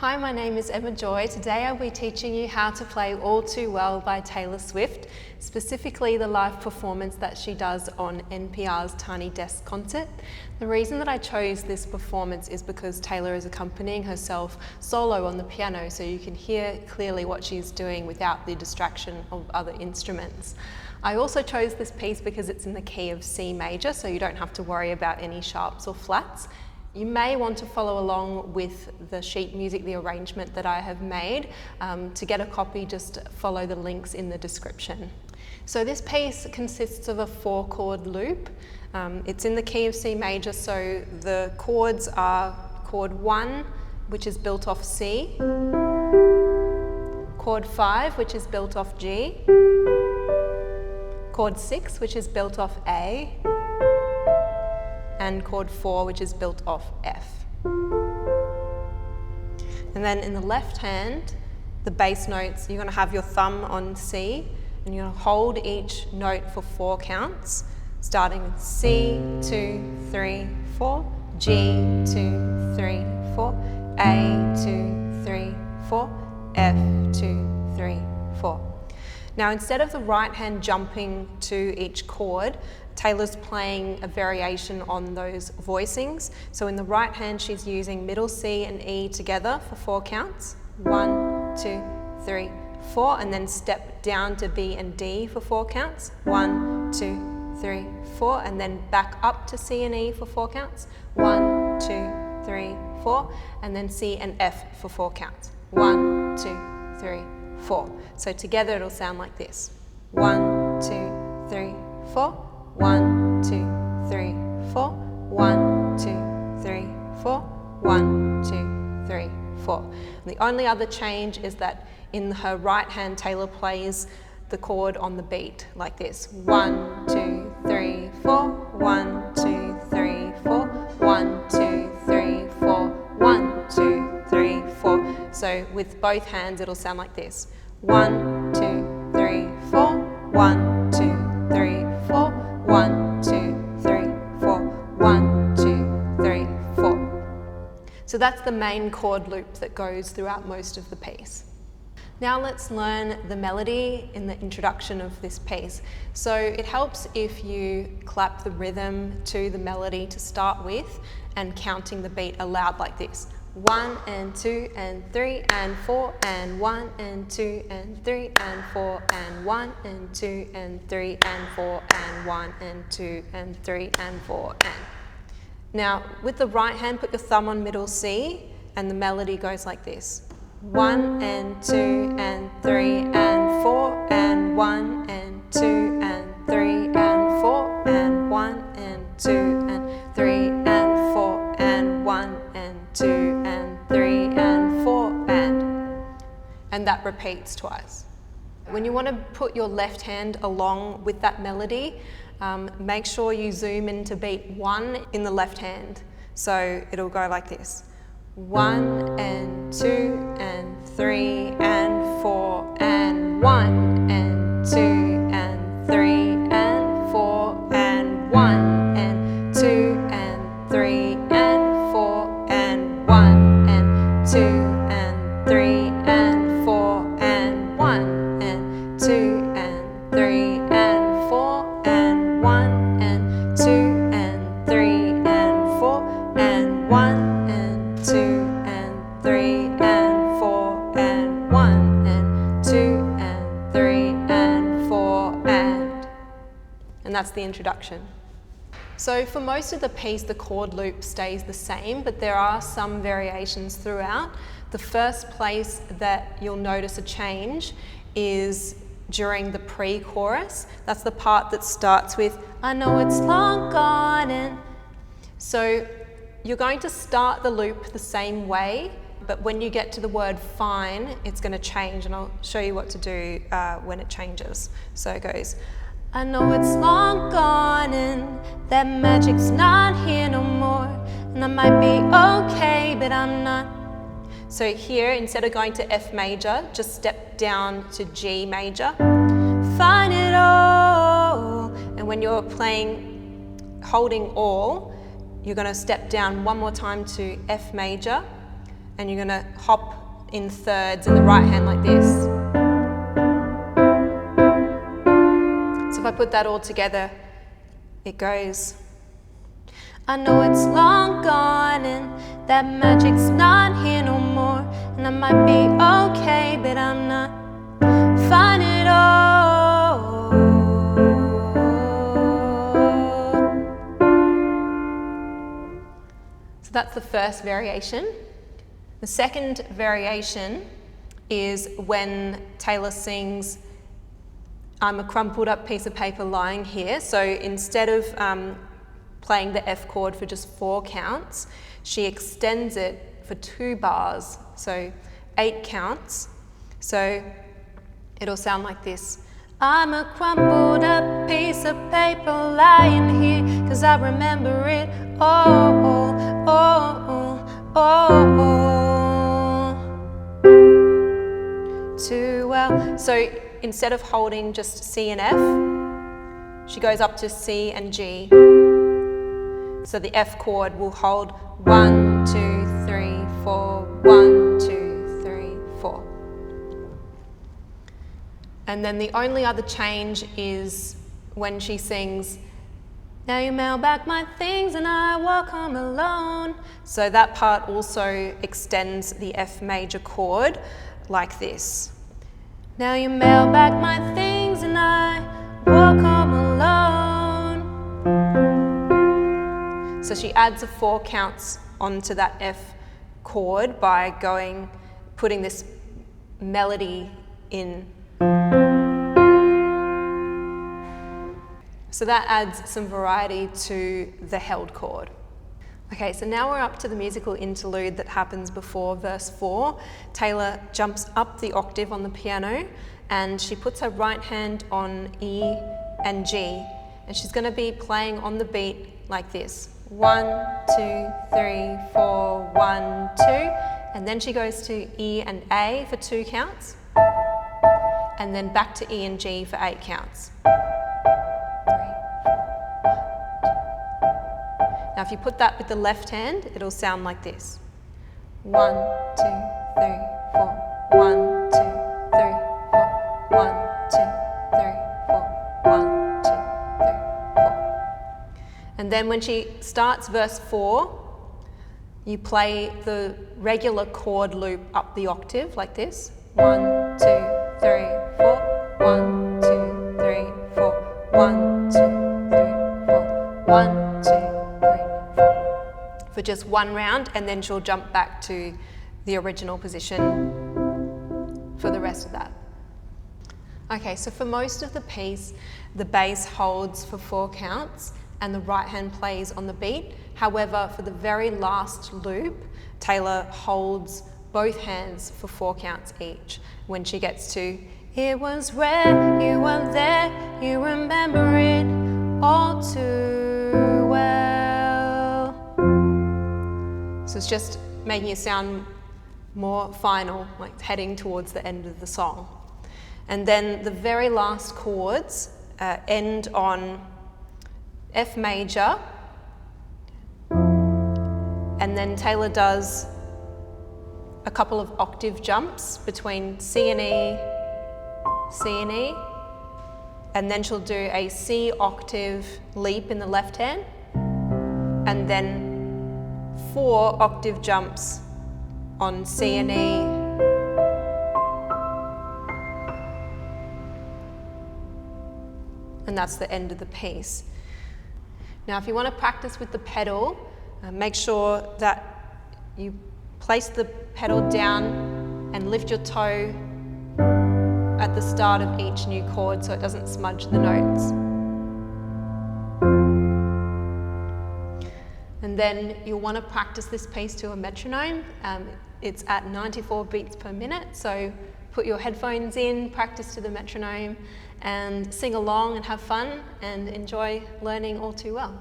Hi, my name is Emma Joy. Today I'll be teaching you how to play All Too Well by Taylor Swift, specifically the live performance that she does on NPR's Tiny Desk concert. The reason that I chose this performance is because Taylor is accompanying herself solo on the piano, so you can hear clearly what she's doing without the distraction of other instruments. I also chose this piece because it's in the key of C major, so you don't have to worry about any sharps or flats. You may want to follow along with the sheet music, the arrangement that I have made. To get a copy, just follow the links in the description. So this piece consists of a 4-chord loop. It's in the key of C major, so the chords are chord 1, which is built off C, chord 5, which is built off G, chord 6, which is built off A, and chord 4, which is built off F. And then in the left hand, the bass notes, you're going to have your thumb on C, and you're going to hold each note for 4 counts, starting with C, 2, 3, 4, G, 2, 3, 4, A, 2, 3, 4, F, 2, 3, 4. Now, instead of the right hand jumping to each chord, Taylor's playing a variation on those voicings. So in the right hand, she's using middle C and E together for 4 counts. 1, 2, 3, 4, and then step down to B and D for 4 counts. 1, 2, 3, 4, and then back up to C and E for 4 counts. 1, 2, 3, 4, and then C and F for 4 counts. 1, 2, 3, 4. So together it'll sound like this. 1, 2, 3, 4. 1, 2, 3, 4. 1, 2, 3, 4. 1, 2, 3, 4. And the only other change is that in her right hand, Taylor plays the chord on the beat like this. 1, 2, 3, 4. 1, 2, 3, 4. 1, 2, 3, 4. 1, 2, 3, 4. So with both hands, it'll sound like this. 1, 2, 3, 4. 1, 2, 3, 4. 1, 2, 3, 4. 1, 2, 3, 4. So that's the main chord loop that goes throughout most of the piece. Now let's learn the melody in the introduction of this piece. So it helps if you clap the rhythm to the melody to start with and counting the beat aloud like this. 1 and 2 and 3 and 4 and 1 and 2 and 3 and 4 and 1 and 2 and 3 and 4 and 1 and 2 and 3 and 4 and. Now with the right hand, put your thumb on middle C and the melody goes like this. 1 and 2 and 3 and 4 and 1 and 2 and 3 and 4 and 1 and 2 and 3 and 4 and 1 and 2 and 3 and 4 and that repeats twice. When you want to put your left hand along with that melody, make sure you zoom into beat 1 in the left hand. So it'll go like this. 1 and 2 and 3 and 4 and 1 and 2 and 3 and 4 and 1 and 2 and 3 and 4 and 1 and 2 and 3 and 4 and 1 and 2 and 3 and 4 and 1 and 2 and 3 and 4 and 1 and 2 and 3 and 4 and 1 and 2 and 3 and 4 and that's the introduction. So for most of the piece, the chord loop stays the same, but there are some variations throughout. The first place that you'll notice a change is during the pre-chorus. That's the part that starts with, I know it's long gone and. So you're going to start the loop the same way, but when you get to the word fine, it's going to change, and I'll show you what to do when it changes. So it goes, I know it's long gone and that magic's not here no more, and I might be okay, but I'm not. So here, instead of going to F major, just step down to G major. Find it all. And when you're playing, holding all, you're going to step down one more time to F major, and you're going to hop in thirds in the right hand like this. So if I put that all together, it goes. I know it's long gone and that magic's not here no more, and I might be okay, but I'm not fine at all. So that's the first variation. The second variation is when Taylor sings, I'm a crumpled up piece of paper lying here. So instead of playing the F chord for just 4 counts, she extends it for 2 bars, so 8 counts. So it'll sound like this. I'm a crumpled up piece of paper lying here, 'cause I remember it all, too well. So instead of holding just C and F, she goes up to C and G. So the F chord will hold 1, 2, 3, 4, 1, 2, 3, 4. And then the only other change is when she sings, now you mail back my things and I walk home alone. So that part also extends the F major chord like this. Now you mail back my things and I walk home alone. So she adds a 4 counts onto that F chord by putting this melody in. So that adds some variety to the held chord. Okay, so now we're up to the musical interlude that happens before verse 4. Taylor jumps up the octave on the piano and she puts her right hand on E and G, and she's going to be playing on the beat like this. 1, 2, 3, 4, 1, 2, and then she goes to E and A for 2 counts, and then back to E and G for 8 counts. 3, 4, 1, 2. Now if you put that with the left hand, it'll sound like this. 1, 2, 3, 4, 1, 2, 3, 4, 1, 2, 3, 4, 1, 2, 3, 4. And then when she starts verse 4, you play the regular chord loop up the octave like this. 1, 2, 3, 4, 1, 2, 3, 4, 1, 2, 3, 4, 1, 2, 3, 4. For just 1 round, and then she'll jump back to the original position for the rest of that. Okay, so for most of the piece, the bass holds for 4 counts and the right hand plays on the beat. However, for the very last loop, Taylor holds both hands for 4 counts each. When she gets to, it was rare, you were there, you remember it all too well. So it's just making it sound more final, like heading towards the end of the song. And then the very last chords end on F major, and then Taylor does a couple of octave jumps between C and E, and then she'll do a C octave leap in the left hand, and then 4 octave jumps on C and E, and that's the end of the piece. Now, if you want to practice with the pedal, make sure that you place the pedal down and lift your toe at the start of each new chord so it doesn't smudge the notes. And then you'll want to practice this piece to a metronome. It's at 94 beats per minute, so put your headphones in, practice to the metronome, and sing along and have fun and enjoy learning all too well.